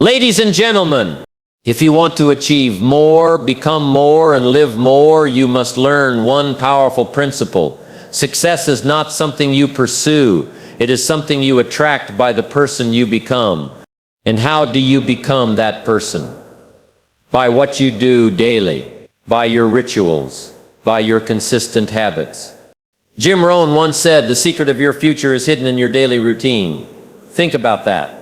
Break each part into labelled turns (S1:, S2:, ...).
S1: Ladies and gentlemen, if you want to achieve more, become more, and live more, you must learn one powerful principle. Success is not something you pursue. It is something you attract by the person you become. And how do you become that person? By what you do daily, by your rituals, by your consistent habits. Jim Rohn once said, "The secret of your future is hidden in your daily routine." Think about that.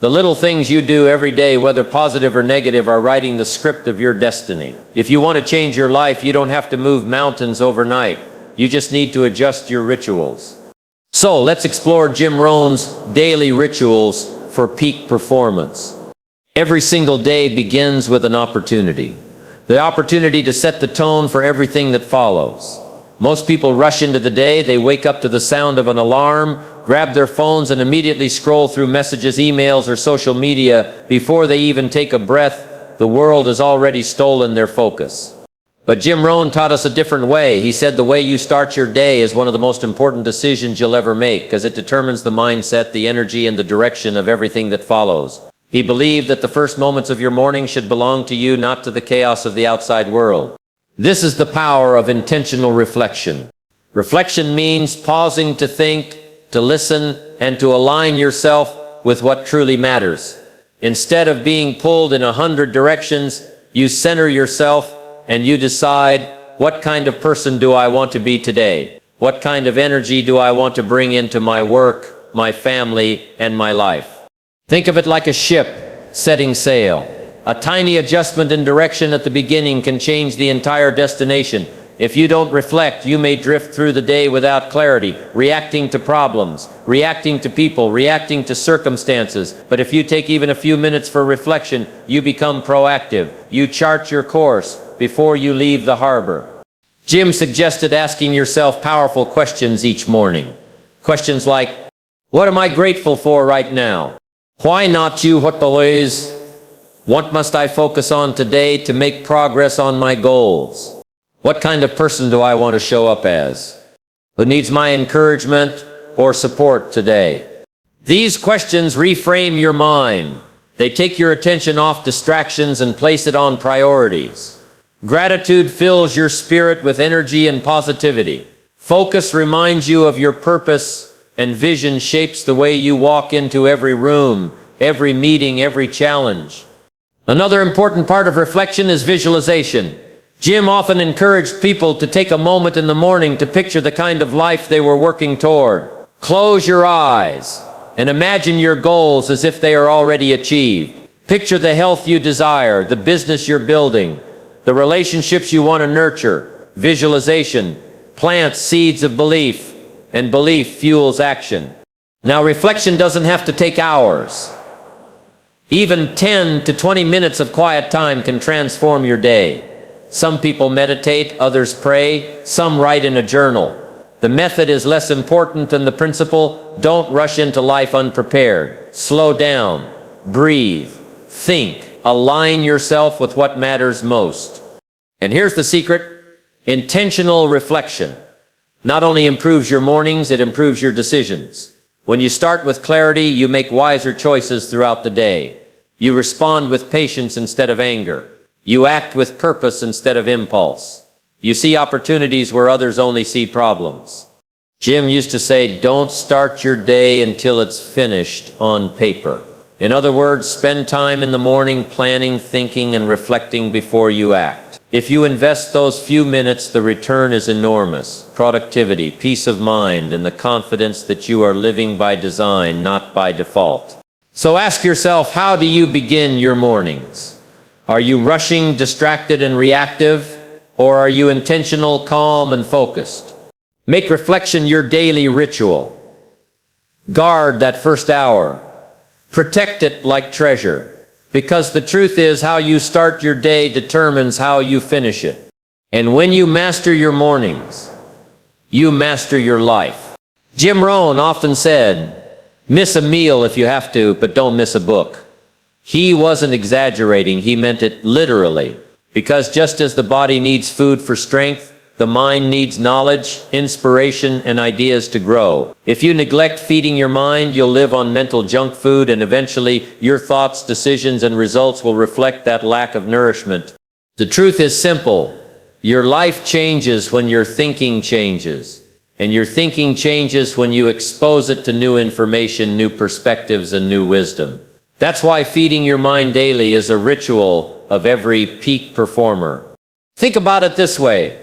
S1: The little things you do every day, whether positive or negative, are writing the script of your destiny. If you want to change your life, you don't have to move mountains overnight. You just need to adjust your rituals. So let's explore Jim Rohn's daily rituals for peak performance. Every single day begins with an opportunity. The opportunity to set the tone for everything that follows. Most people rush into the day. They wake up to the sound of an alarm, grab their phones, and immediately scroll through messages, emails, or social media. Before they even take a breath, the world has already stolen their focus. But Jim Rohn taught us a different way. He said the way you start your day is one of the most important decisions you'll ever make, because it determines the mindset, the energy, and the direction of everything that follows. He believed that the first moments of your morning should belong to you, not to the chaos of the outside world. This is the power of intentional reflection. Reflection means pausing to think, to listen, and to align yourself with what truly matters. Instead of being pulled in 100 directions, you center yourself and you decide, what kind of person do I want to be today? What kind of energy do I want to bring into my work, my family, and my life? Think of it like a ship setting sail. A tiny adjustment in direction at the beginning can change the entire destination. If you don't reflect, you may drift through the day without clarity, reacting to problems, reacting to people, reacting to circumstances. But if you take even a few minutes for reflection, you become proactive. You chart your course before you leave the harbor. Jim suggested asking yourself powerful questions each morning. Questions like, what am I grateful for right now? Why not you? What always? What must I focus on today to make progress on my goals? What kind of person do I want to show up as? Who needs my encouragement or support today? These questions reframe your mind. They take your attention off distractions and place it on priorities. Gratitude fills your spirit with energy and positivity. Focus reminds you of your purpose, and vision shapes the way you walk into every room, every meeting, every challenge. Another important part of reflection is visualization. Jim often encouraged people to take a moment in the morning to picture the kind of life they were working toward. Close your eyes and imagine your goals as if they are already achieved. Picture the health you desire, the business you're building, the relationships you want to nurture. Visualization plants seeds of belief, and belief fuels action. Now, reflection doesn't have to take hours. Even 10 to 20 minutes of quiet time can transform your day. Some people meditate, others pray, some write in a journal. The method is less important than the principle. Don't rush into life unprepared. Slow down, breathe, think, align yourself with what matters most. And here's the secret: intentional reflection not only improves your mornings, it improves your decisions. When you start with clarity, you make wiser choices throughout the day. You respond with patience instead of anger. You act with purpose instead of impulse. You see opportunities where others only see problems. Jim used to say, don't start your day until it's finished on paper. In other words, spend time in the morning planning, thinking, and reflecting before you act. If you invest those few minutes, the return is enormous. Productivity, peace of mind, and the confidence that you are living by design, not by default. So ask yourself, how do you begin your mornings? Are you rushing, distracted, and reactive? Or are you intentional, calm, and focused? Make reflection your daily ritual. Guard that first hour. Protect it like treasure. Because the truth is, how you start your day determines how you finish it. And when you master your mornings, you master your life. Jim Rohn often said, miss a meal if you have to, but don't miss a book. He wasn't exaggerating, he meant it literally. Because just as the body needs food for strength, The mind needs knowledge, inspiration, and ideas to grow. If you neglect feeding your mind, you'll live on mental junk food, and eventually your thoughts, decisions, and results will reflect that lack of nourishment. The truth is simple. Your life changes when your thinking changes. And your thinking changes when you expose it to new information, new perspectives, and new wisdom. That's why feeding your mind daily is a ritual of every peak performer. Think about it this way.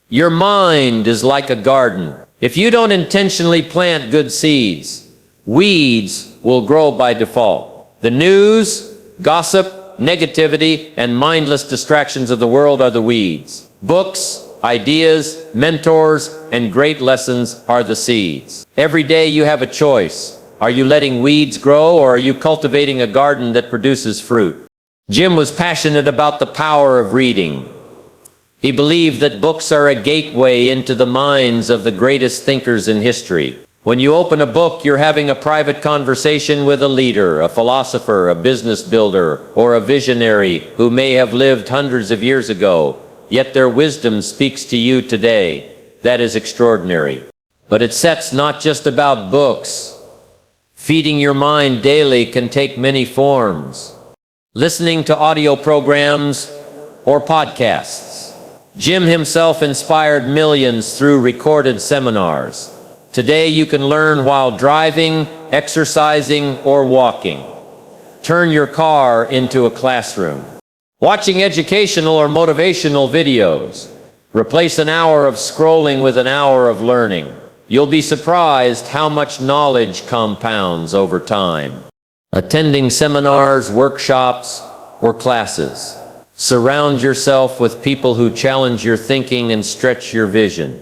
S1: Your mind is like a garden. If you don't intentionally plant good seeds, weeds will grow by default. The news, gossip, negativity, and mindless distractions of the world are the weeds. Books, ideas, mentors, and great lessons are the seeds. Every day you have a choice. Are you letting weeds grow, or are you cultivating a garden that produces fruit? Jim was passionate about the power of reading. He believed that books are a gateway into the minds of the greatest thinkers in history. When you open a book, you're having a private conversation with a leader, a philosopher, a business builder, or a visionary who may have lived hundreds of years ago, yet their wisdom speaks to you today. That is extraordinary. But it's not just about books. Feeding your mind daily can take many forms. Listening to audio programs or podcasts. Jim himself inspired millions through recorded seminars. Today you can learn while driving, exercising, or walking. Turn your car into a classroom. Watching educational or motivational videos. Replace an hour of scrolling with an hour of learning. You'll be surprised how much knowledge compounds over time. Attending seminars, workshops, or classes. Surround yourself with people who challenge your thinking and stretch your vision.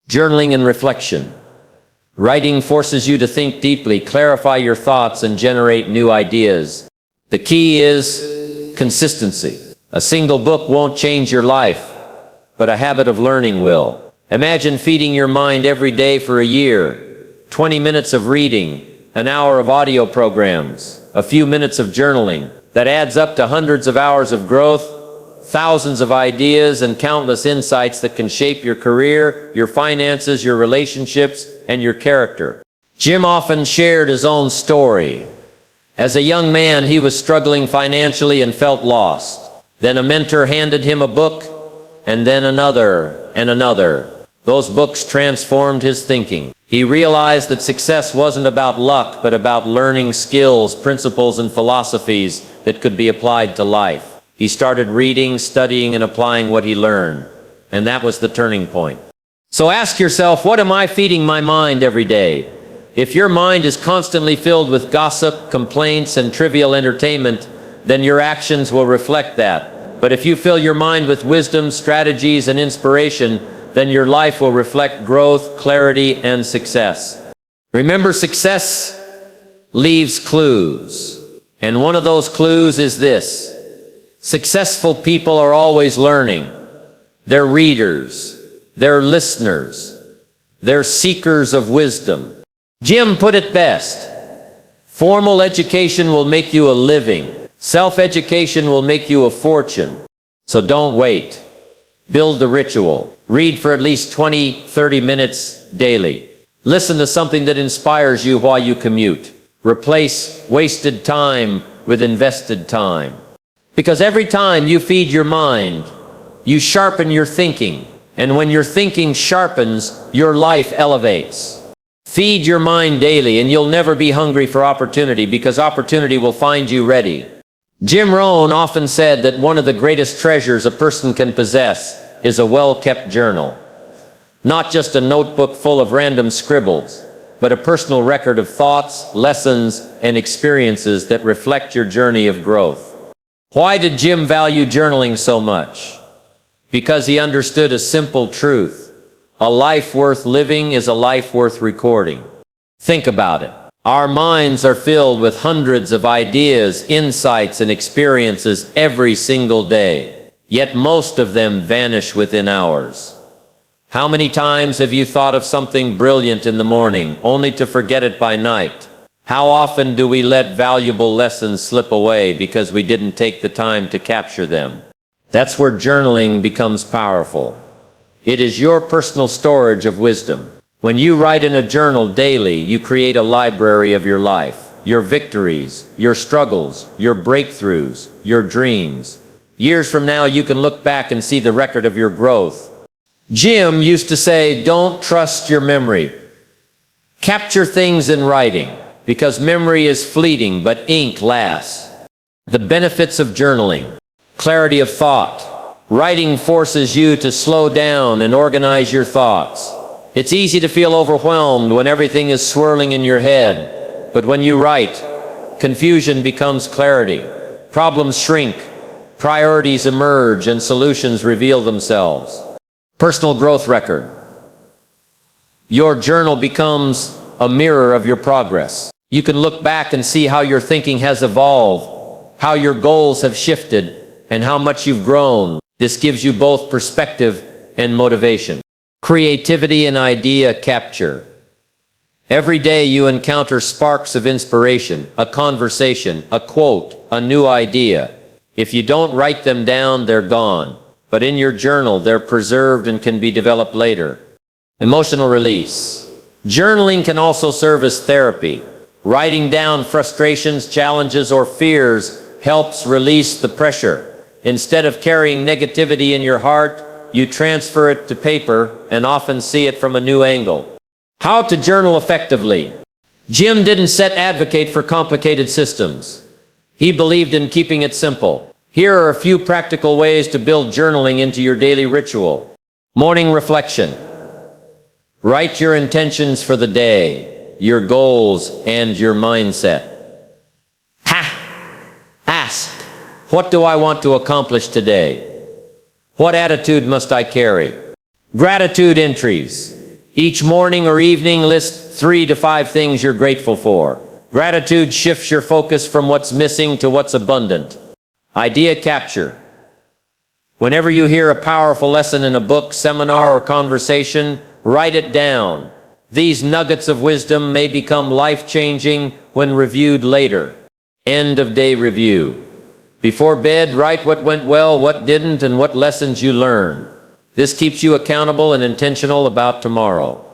S1: Journaling and reflection. Writing forces you to think deeply, clarify your thoughts, and generate new ideas. The key is consistency. A single book won't change your life, but a habit of learning will. Imagine feeding your mind every day for a year. 20 minutes of reading, an hour of audio programs, a few minutes of journaling. That adds up to hundreds of hours of growth, thousands of ideas, and countless insights that can shape your career, your finances, your relationships, and your character. Jim often shared his own story. As a young man, he was struggling financially and felt lost. Then a mentor handed him a book, and then another, and another. Those books transformed his thinking. He realized that success wasn't about luck, but about learning skills, principles, and philosophies that could be applied to life. He started reading, studying, and applying what he learned. And that was the turning point. So ask yourself, what am I feeding my mind every day? If your mind is constantly filled with gossip, complaints, and trivial entertainment, then your actions will reflect that. But if you fill your mind with wisdom, strategies, and inspiration, then your life will reflect growth, clarity, and success. Remember, success leaves clues. And one of those clues is this. Successful people are always learning. They're readers. They're listeners. They're seekers of wisdom. Jim put it best. Formal education will make you a living. Self-education will make you a fortune. So don't wait. Build the ritual. Read for at least 20-30 minutes daily. Listen to something that inspires you while you commute. Replace wasted time with invested time. Because every time you feed your mind, you sharpen your thinking. And when your thinking sharpens, your life elevates. Feed your mind daily and you'll never be hungry for opportunity, because opportunity will find you ready. Jim Rohn often said that one of the greatest treasures a person can possess is a well-kept journal. Not just a notebook full of random scribbles, but a personal record of thoughts, lessons, and experiences that reflect your journey of growth. Why did Jim value journaling so much? Because he understood a simple truth. A life worth living is a life worth recording. Think about it. Our minds are filled with hundreds of ideas, insights, and experiences every single day. Yet most of them vanish within hours. How many times have you thought of something brilliant in the morning, only to forget it by night? How often do we let valuable lessons slip away because we didn't take the time to capture them? That's where journaling becomes powerful. It is your personal storage of wisdom. When you write in a journal daily, you create a library of your life, your victories, your struggles, your breakthroughs, your dreams. Years from now, you can look back and see the record of your growth. Jim used to say, don't trust your memory. Capture things in writing, because memory is fleeting, but ink lasts. The benefits of journaling. Clarity of thought. Writing forces you to slow down and organize your thoughts. It's easy to feel overwhelmed when everything is swirling in your head. But when you write, confusion becomes clarity. Problems shrink. Priorities emerge and solutions reveal themselves. Personal growth record. Your journal becomes a mirror of your progress. You can look back and see how your thinking has evolved, how your goals have shifted, and how much you've grown. This gives you both perspective and motivation. Creativity and idea capture. Every day you encounter sparks of inspiration, a conversation, a quote, a new idea. If you don't write them down, they're gone. But in your journal, they're preserved and can be developed later. Emotional release. Journaling can also serve as therapy. Writing down frustrations, challenges, or fears helps release the pressure. Instead of carrying negativity in your heart, you transfer it to paper and often see it from a new angle. How to journal effectively. Jim didn't advocate for complicated systems. He believed in keeping it simple. Here are a few practical ways to build journaling into your daily ritual. Morning reflection. Write your intentions for the day, your goals, and your mindset. Ask, what do I want to accomplish today? What attitude must I carry? Gratitude entries. Each morning or evening, list 3 to 5 things you're grateful for. Gratitude shifts your focus from what's missing to what's abundant. Idea capture. Whenever you hear a powerful lesson in a book, seminar, or conversation, write it down. These nuggets of wisdom may become life-changing when reviewed later. End of day review. Before bed, write what went well, what didn't, and what lessons you learned. This keeps you accountable and intentional about tomorrow.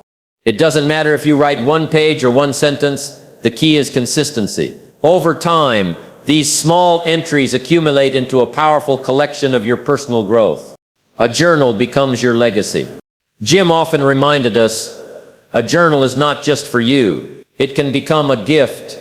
S1: It doesn't matter if you write 1 page or 1 sentence, the key is consistency. Over time, these small entries accumulate into a powerful collection of your personal growth. A journal becomes your legacy. Jim often reminded us, a journal is not just for you. It can become a gift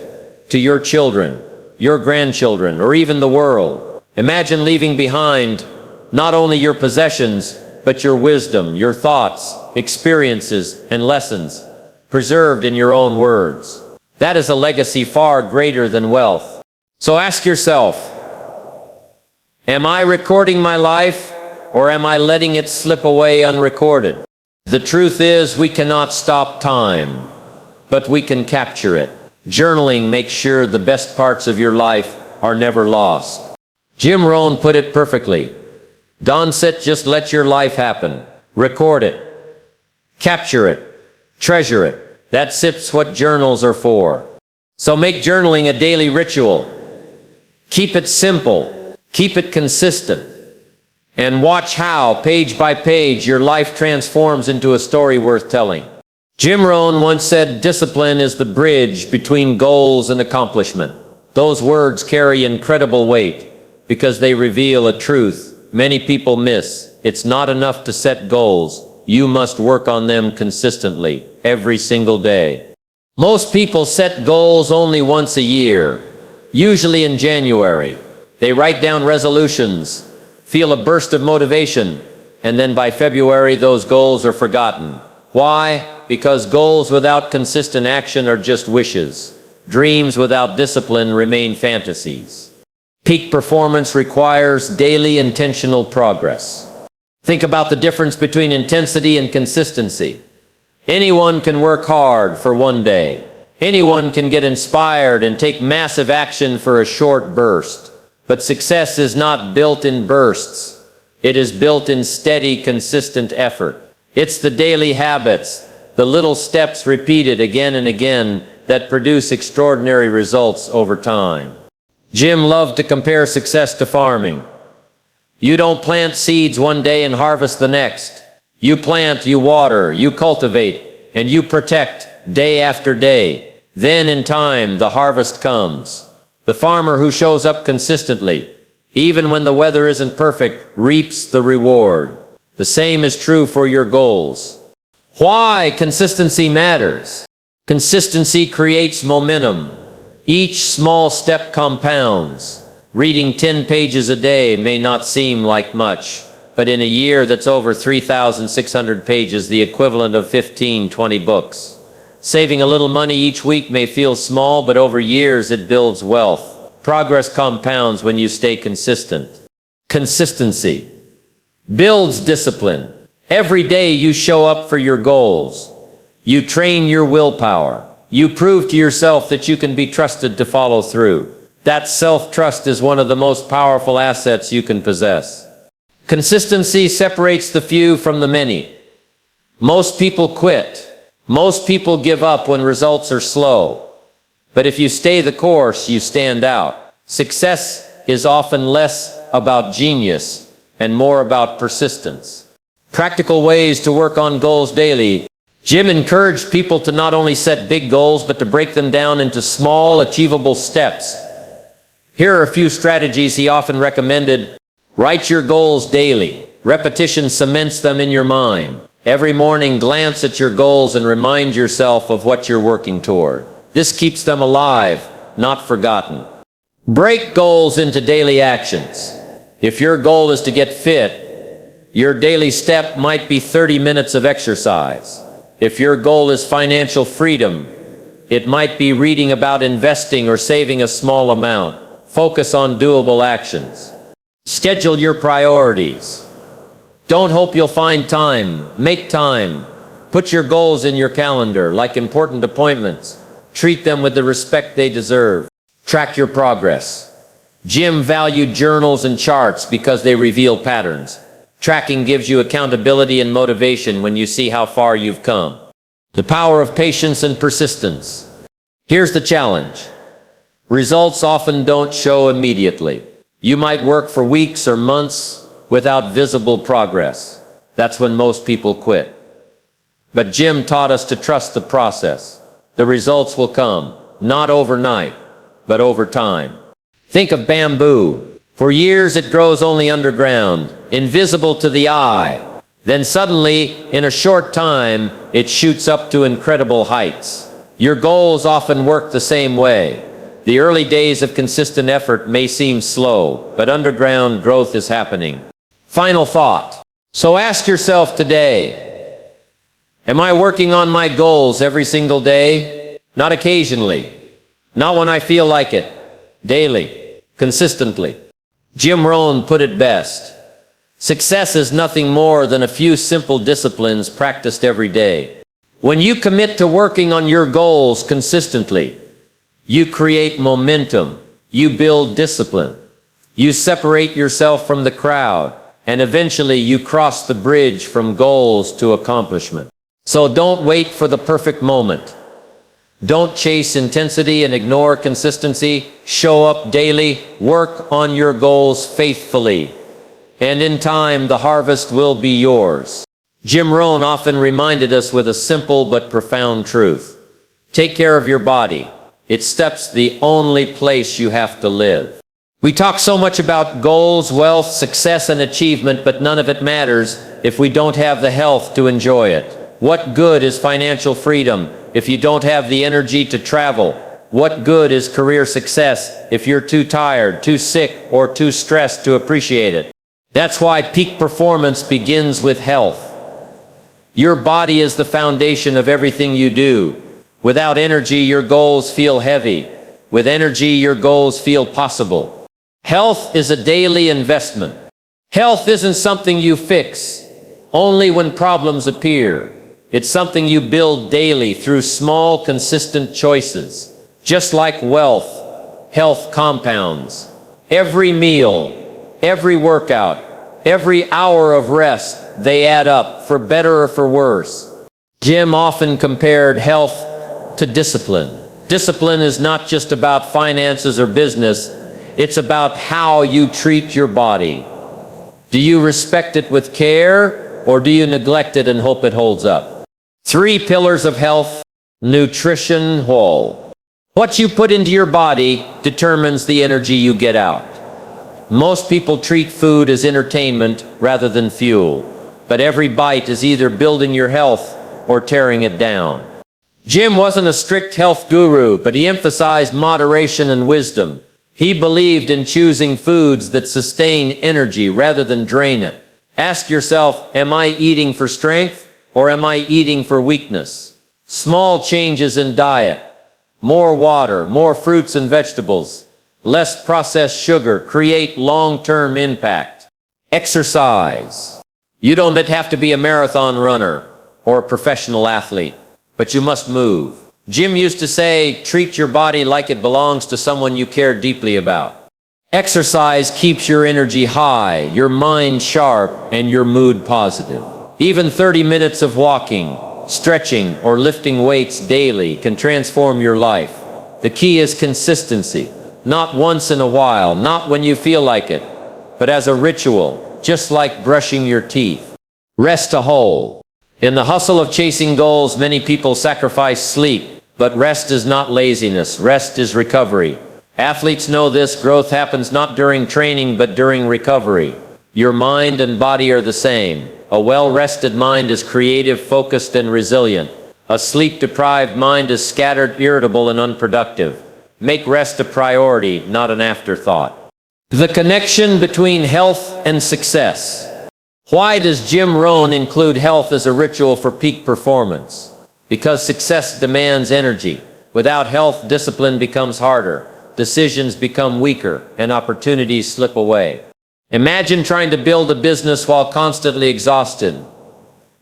S1: to your children, your grandchildren, or even the world. Imagine leaving behind not only your possessions, but your wisdom, your thoughts, experiences, and lessons, preserved in your own words. That is a legacy far greater than wealth. So ask yourself, am I recording my life, or am I letting it slip away unrecorded? The truth is, we cannot stop time, but we can capture it. Journaling makes sure the best parts of your life are never lost. Jim Rohn put it perfectly. Don't just let your life happen. Record it. Capture it. Treasure it. That's what journals are for. So make journaling a daily ritual. Keep it simple. Keep it consistent. And watch how, page by page, your life transforms into a story worth telling. Jim Rohn once said, discipline is the bridge between goals and accomplishment. Those words carry incredible weight because they reveal a truth many people miss. It's not enough to set goals. You must work on them consistently, every single day. Most people set goals only once a year, usually in January. They write down resolutions, feel a burst of motivation, and then by February those goals are forgotten. Why? Because goals without consistent action are just wishes. Dreams without discipline remain fantasies. Peak performance requires daily intentional progress. Think about the difference between intensity and consistency. Anyone can work hard for one day. Anyone can get inspired and take massive action for a short burst. But success is not built in bursts. It is built in steady, consistent effort. It's the daily habits, the little steps repeated again and again, that produce extraordinary results over time. Jim loved to compare success to farming. You don't plant seeds one day and harvest the next. You plant, you water, you cultivate, and you protect day after day. Then in time, the harvest comes. The farmer who shows up consistently, even when the weather isn't perfect, reaps the reward. The same is true for your goals. Why consistency matters? Consistency creates momentum. Each small step compounds. Reading 10 pages a day may not seem like much, but in a year that's over 3,600 pages, the equivalent of 15-20 books. Saving a little money each week may feel small, but over years it builds wealth. Progress compounds when you stay consistent. Consistency builds discipline. Every day you show up for your goals. You train your willpower. You prove to yourself that you can be trusted to follow through. That self-trust is one of the most powerful assets you can possess. Consistency separates the few from the many. Most people quit. Most people give up when results are slow. But if you stay the course, you stand out. Success is often less about genius and more about persistence. Practical ways to work on goals daily. Jim encouraged people to not only set big goals, but to break them down into small, achievable steps. Here are a few strategies he often recommended. Write your goals daily. Repetition cements them in your mind. Every morning, glance at your goals and remind yourself of what you're working toward. This keeps them alive, not forgotten. Break goals into daily actions. If your goal is to get fit, your daily step might be 30 minutes of exercise. If your goal is financial freedom, it might be reading about investing or saving a small amount. Focus on doable actions. Schedule your priorities. Don't hope you'll find time. Make time. Put your goals in your calendar like important appointments. Treat them with the respect they deserve. Track your progress. Jim valued journals and charts because they reveal patterns. Tracking gives you accountability and motivation when you see how far you've come. The power of patience and persistence. Here's the challenge. Results often don't show immediately. You might work for weeks or months without visible progress. That's when most people quit. But Jim taught us to trust the process. The results will come, not overnight, but over time. Think of bamboo. For years it grows only underground, invisible to the eye. Then suddenly, in a short time, it shoots up to incredible heights. Your goals often work the same way. The early days of consistent effort may seem slow, but underground growth is happening. Final thought. So ask yourself today, am I working on my goals every single day? Not occasionally. Not when I feel like it. Daily. Consistently. Jim Rohn put it best. Success is nothing more than a few simple disciplines practiced every day. When you commit to working on your goals consistently, you create momentum. You build discipline. You separate yourself from the crowd. And eventually you cross the bridge from goals to accomplishment. So don't wait for the perfect moment. Don't chase intensity and ignore consistency. Show up daily. Work on your goals faithfully. And in time, the harvest will be yours. Jim Rohn often reminded us with a simple but profound truth. Take care of your body. It's the only place you have to live. We talk so much about goals, wealth, success, and achievement, but none of it matters if we don't have the health to enjoy it. What good is financial freedom if you don't have the energy to travel? What good is career success if you're too tired, too sick, or too stressed to appreciate it? That's why peak performance begins with health. Your body is the foundation of everything you do. Without energy, your goals feel heavy. With energy, your goals feel possible. Health is a daily investment. Health isn't something you fix only when problems appear. It's something you build daily through small, consistent choices. Just like wealth, health compounds. Every meal, every workout, every hour of rest, they add up, for better or for worse. Jim often compared health to discipline. Discipline is not just about finances or business. It's about how you treat your body. Do you respect it with care, or do you neglect it and hope it holds up? 3 pillars of health. Nutrition whole. What you put into your body determines the energy you get out. Most people treat food as entertainment rather than fuel, but every bite is either building your health or tearing it down. Jim wasn't a strict health guru, but he emphasized moderation and wisdom. He believed in choosing foods that sustain energy rather than drain it. Ask yourself, am I eating for strength or am I eating for weakness? Small changes in diet, more water, more fruits and vegetables, less processed sugar create long-term impact. Exercise. You don't have to be a marathon runner or a professional athlete, but you must move. Jim used to say, treat your body like it belongs to someone you care deeply about. Exercise keeps your energy high, your mind sharp, and your mood positive. Even 30 minutes of walking, stretching, or lifting weights daily can transform your life. The key is consistency. Not once in a while, not when you feel like it, but as a ritual, just like brushing your teeth. Rest a whole. In the hustle of chasing goals, many people sacrifice sleep, but rest is not laziness. Rest is recovery. Athletes know this. Growth happens not during training, but during recovery. Your mind and body are the same. A well-rested mind is creative, focused, and resilient. A sleep-deprived mind is scattered, irritable, and unproductive. Make rest a priority, not an afterthought. The connection between health and success. Why does Jim Rohn include health as a ritual for peak performance? Because success demands energy. Without health, discipline becomes harder, decisions become weaker, and opportunities slip away. Imagine trying to build a business while constantly exhausted.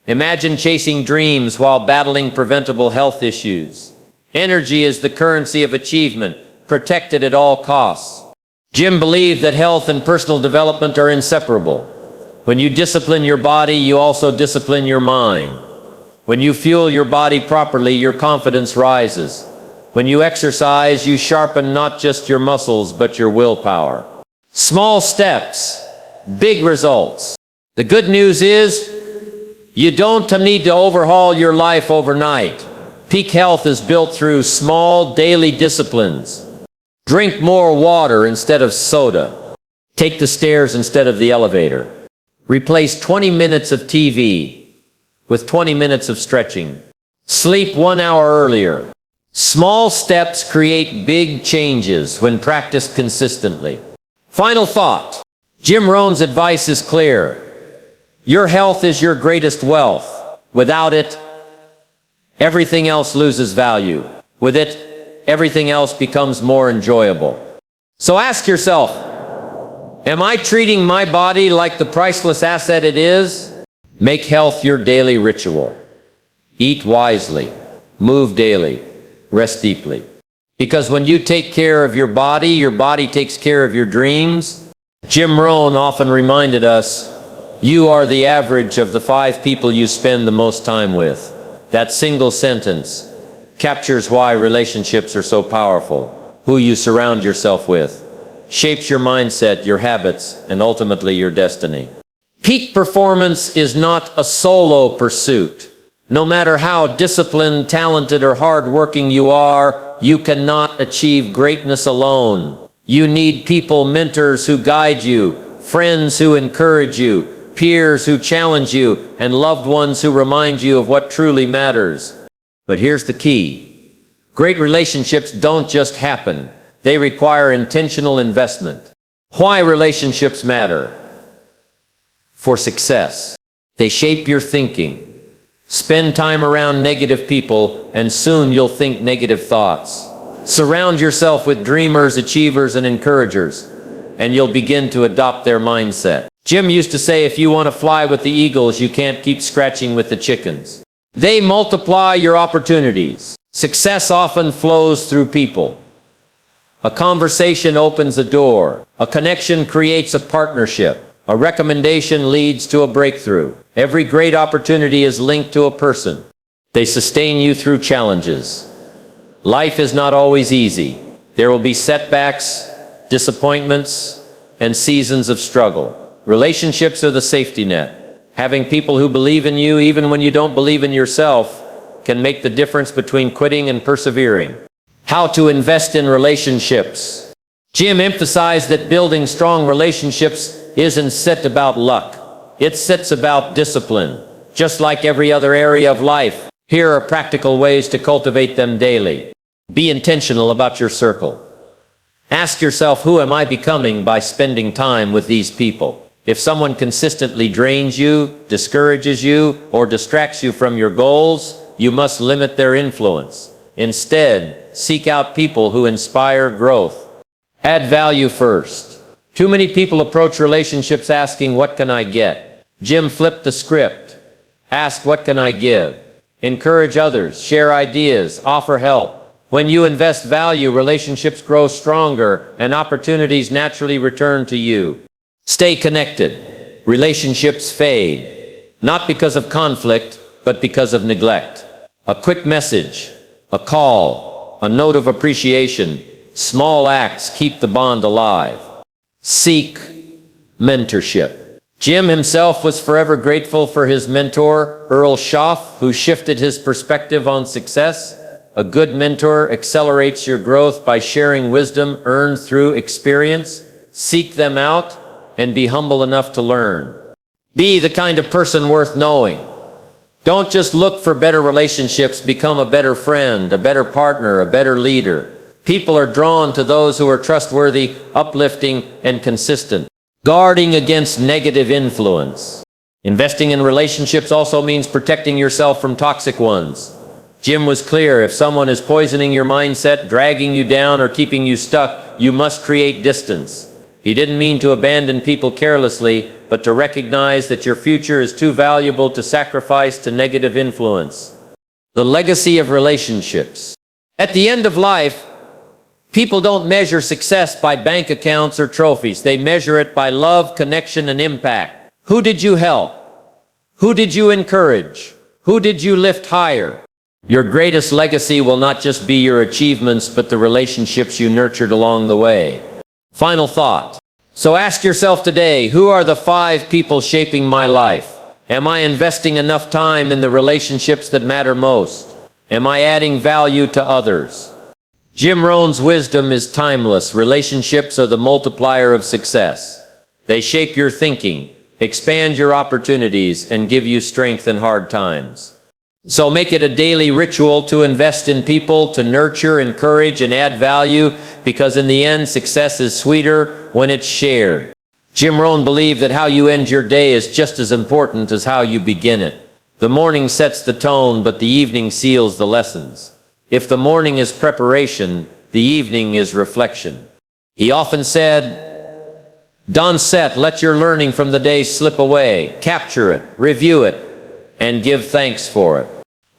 S1: Imagine chasing dreams while battling preventable health issues. Energy is the currency of achievement, protected at all costs. Jim believed that health and personal development are inseparable. When you discipline your body, you also discipline your mind. When you fuel your body properly, your confidence rises. When you exercise, you sharpen not just your muscles, but your willpower. Small steps, big results. The good news is, you don't need to overhaul your life overnight. Peak health is built through small daily disciplines. Drink more water instead of soda. Take the stairs instead of the elevator. Replace 20 minutes of TV with 20 minutes of stretching. Sleep 1 hour earlier. Small steps create big changes when practiced consistently. Final thought. Jim Rohn's advice is clear. Your health is your greatest wealth. Without it, everything else loses value. With it, everything else becomes more enjoyable. So ask yourself, am I treating my body like the priceless asset it is? Make health your daily ritual. Eat wisely. Move daily. Rest deeply. Because when you take care of your body takes care of your dreams. Jim Rohn often reminded us, you are the average of the 5 people you spend the most time with. That single sentence captures why relationships are so powerful. Who you surround yourself with shapes your mindset, your habits, and ultimately your destiny. Peak performance is not a solo pursuit. No matter how disciplined, talented, or hardworking you are, you cannot achieve greatness alone. You need people, mentors who guide you, friends who encourage you, peers who challenge you, and loved ones who remind you of what truly matters. But here's the key. Great relationships don't just happen. They require intentional investment. Why relationships matter? For success. They shape your thinking. Spend time around negative people, and soon you'll think negative thoughts. Surround yourself with dreamers, achievers, and encouragers, and you'll begin to adopt their mindset. Jim used to say, if you want to fly with the eagles, you can't keep scratching with the chickens. They multiply your opportunities. Success often flows through people. A conversation opens a door. A connection creates a partnership. A recommendation leads to a breakthrough. Every great opportunity is linked to a person. They sustain you through challenges. Life is not always easy. There will be setbacks, disappointments, and seasons of struggle. Relationships are the safety net. Having people who believe in you even when you don't believe in yourself can make the difference between quitting and persevering. How to invest in relationships. Jim emphasized that building strong relationships isn't set about luck. It's about discipline. Just like every other area of life, here are practical ways to cultivate them daily. Be intentional about your circle. Ask yourself, who am I becoming by spending time with these people? If someone consistently drains you, discourages you, or distracts you from your goals, you must limit their influence. Instead, seek out people who inspire growth. Add value first. Too many people approach relationships asking, what can I get? Jim flipped the script. Ask, what can I give? Encourage others, share ideas, offer help. When you invest value, relationships grow stronger and opportunities naturally return to you. Stay connected. Relationships fade, not because of conflict, but because of neglect. A quick message, a call, a note of appreciation, small acts keep the bond alive. Seek mentorship. Jim himself was forever grateful for his mentor, Earl Schaff, who shifted his perspective on success. A good mentor accelerates your growth by sharing wisdom earned through experience. Seek them out and be humble enough to learn. Be the kind of person worth knowing. Don't just look for better relationships, become a better friend, a better partner, a better leader. People are drawn to those who are trustworthy, uplifting, and consistent. Guarding against negative influence. Investing in relationships also means protecting yourself from toxic ones. Jim was clear, if someone is poisoning your mindset, dragging you down, or keeping you stuck, you must create distance. He didn't mean to abandon people carelessly, but to recognize that your future is too valuable to sacrifice to negative influence. The legacy of relationships. At the end of life, people don't measure success by bank accounts or trophies. They measure it by love, connection, and impact. Who did you help? Who did you encourage? Who did you lift higher? Your greatest legacy will not just be your achievements, but the relationships you nurtured along the way. Final thought. So ask yourself today, who are the 5 people shaping my life? Am I investing enough time in the relationships that matter most? Am I adding value to others? Jim Rohn's wisdom is timeless. Relationships are the multiplier of success. They shape your thinking, expand your opportunities, and give you strength in hard times. So make it a daily ritual to invest in people, to nurture, encourage, and add value, because in the end, success is sweeter when it's shared. Jim Rohn believed that how you end your day is just as important as how you begin it. The morning sets the tone, but the evening seals the lessons. If the morning is preparation, the evening is reflection. He often said, "Don't let your learning from the day slip away. Capture it, review it, and give thanks for it."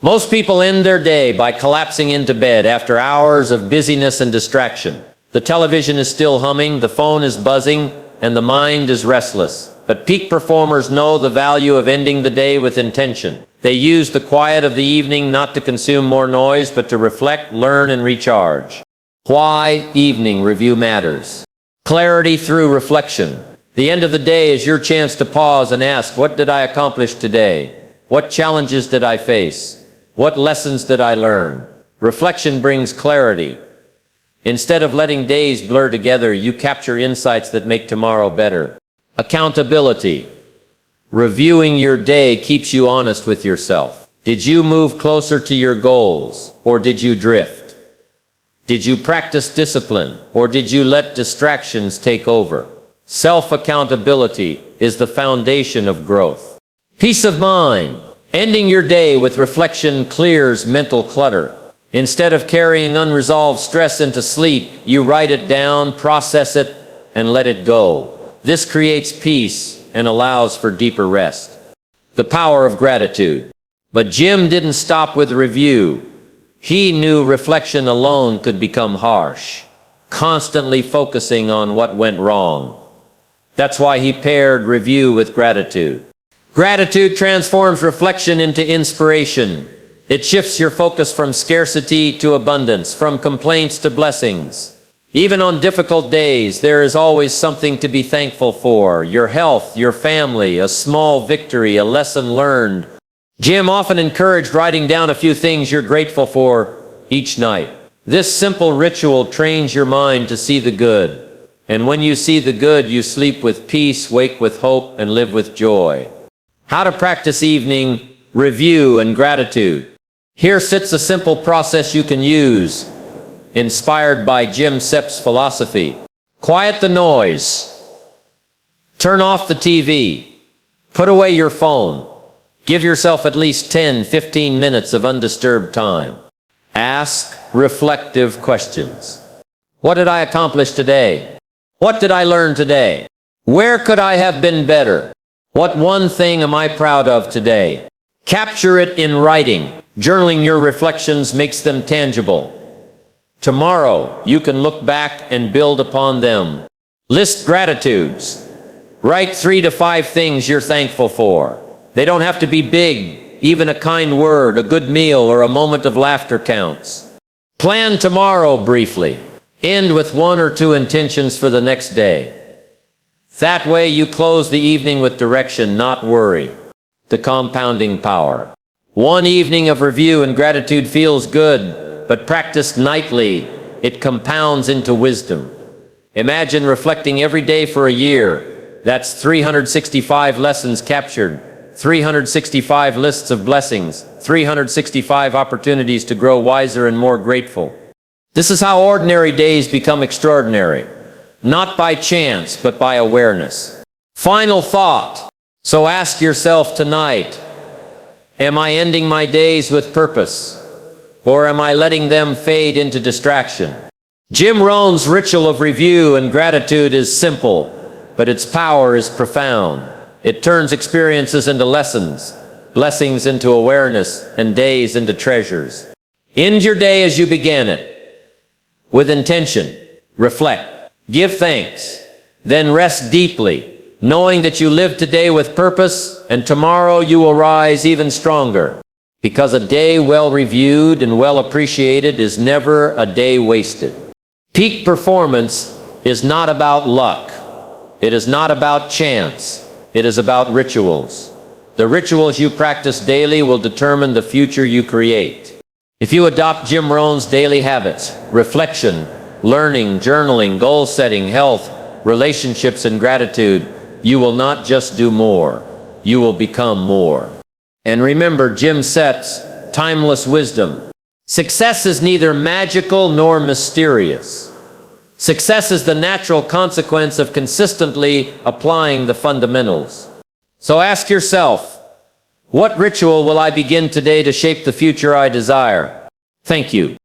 S1: Most people end their day by collapsing into bed after hours of busyness and distraction. The television is still humming, the phone is buzzing, and the mind is restless. But peak performers know the value of ending the day with intention. They use the quiet of the evening not to consume more noise, but to reflect, learn, and recharge. Why evening review matters. Clarity through reflection. The end of the day is your chance to pause and ask, what did I accomplish today? What challenges did I face? What lessons did I learn? Reflection brings clarity. Instead of letting days blur together, you capture insights that make tomorrow better. Accountability. Reviewing your day keeps you honest with yourself. Did you move closer to your goals, or did you drift? Did you practice discipline, or did you let distractions take over? Self-accountability is the foundation of growth. Peace of mind. Ending your day with reflection clears mental clutter. Instead of carrying unresolved stress into sleep, you write it down, process it, and let it go. This creates peace and allows for deeper rest. The power of gratitude. But Jim didn't stop with review. He knew reflection alone could become harsh, constantly focusing on what went wrong. That's why he paired review with gratitude. Gratitude transforms reflection into inspiration. It shifts your focus from scarcity to abundance, from complaints to blessings. Even on difficult days, there is always something to be thankful for. Your health, your family, a small victory, a lesson learned. Jim often encouraged writing down a few things you're grateful for each night. This simple ritual trains your mind to see the good. And when you see the good, you sleep with peace, wake with hope, and live with joy. How to practice evening review and gratitude. Here sits a simple process you can use, inspired by Jim Sepp's philosophy. Quiet the noise. Turn off the TV. Put away your phone. Give yourself at least 10-15 minutes of undisturbed time. Ask reflective questions. What did I accomplish today? What did I learn today? Where could I have been better? What one thing am I proud of today? Capture it in writing. Journaling your reflections makes them tangible. Tomorrow, you can look back and build upon them. List gratitudes. Write 3 to 5 things you're thankful for. They don't have to be big. Even a kind word, a good meal, or a moment of laughter counts. Plan tomorrow briefly. End with 1 or 2 intentions for the next day. That way you close the evening with direction, not worry. The compounding power. One evening of review and gratitude feels good, but practiced nightly, it compounds into wisdom. Imagine reflecting every day for a year. That's 365 lessons captured, 365 lists of blessings, 365 opportunities to grow wiser and more grateful. This is how ordinary days become extraordinary. Not by chance, but by awareness. Final thought. So ask yourself tonight, am I ending my days with purpose? Or am I letting them fade into distraction? Jim Rohn's ritual of review and gratitude is simple, but its power is profound. It turns experiences into lessons, blessings into awareness, and days into treasures. End your day as you began it, with intention. Reflect. Give thanks. Then rest deeply, knowing that you live today with purpose, and tomorrow you will rise even stronger. Because a day well reviewed and well appreciated is never a day wasted. Peak performance is not about luck. It is not about chance. It is about rituals. The rituals you practice daily will determine the future you create. If you adopt Jim Rohn's daily habits, reflection, learning, journaling, goal setting, health, relationships, and gratitude, you will not just do more, you will become more. And remember Jim Sepp's timeless wisdom. Success is neither magical nor mysterious. Success is the natural consequence of consistently applying the fundamentals. So ask yourself, what ritual will I begin today to shape the future I desire? Thank you.